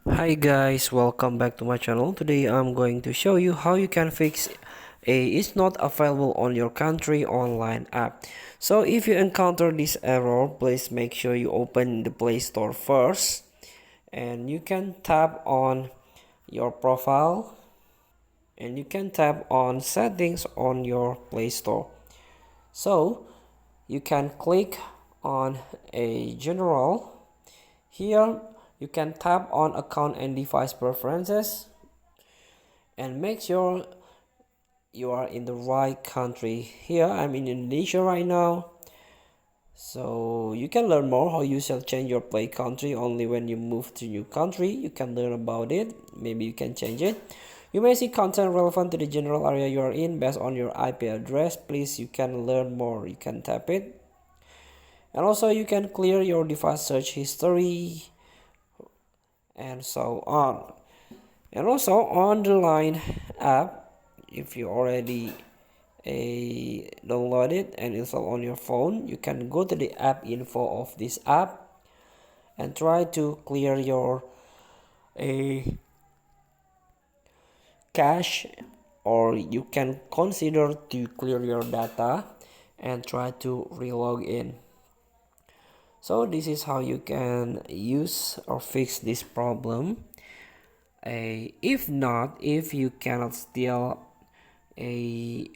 Hi guys, welcome back to my channel. Today I'm going to show you how you can fix a "is not available on your country" online app. So if you encounter this error, please make sure you open the Play Store first, and you can tap on your profile, and you can tap on settings on your Play Store. So you can click on a general. Here you can tap on account and device preferences and make sure you are in the right country. Here I'm in Indonesia right now, so you can learn more how you shall change your play country. Only when you move to new country you can learn about it. Maybe you can change it. You may see content relevant to the general area you are in based on your IP address. Please, you can learn more. You can tap it, and also you can clear your device search history and so on. And also on the Line app, if you already download it and install on your phone, you can go to the app info of this app and try to clear your a cache, or you can consider to clear your data and try to relog in. So this is how you can use or fix this problem. If not, if you cannot still a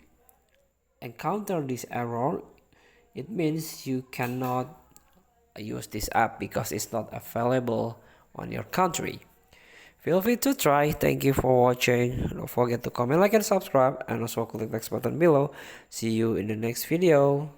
encounter this error, it means you cannot use this app because it's not available on your country. Feel free to try. Thank you for watching. Don't forget to comment, like, and subscribe, and also click the next button below. See you in the next video.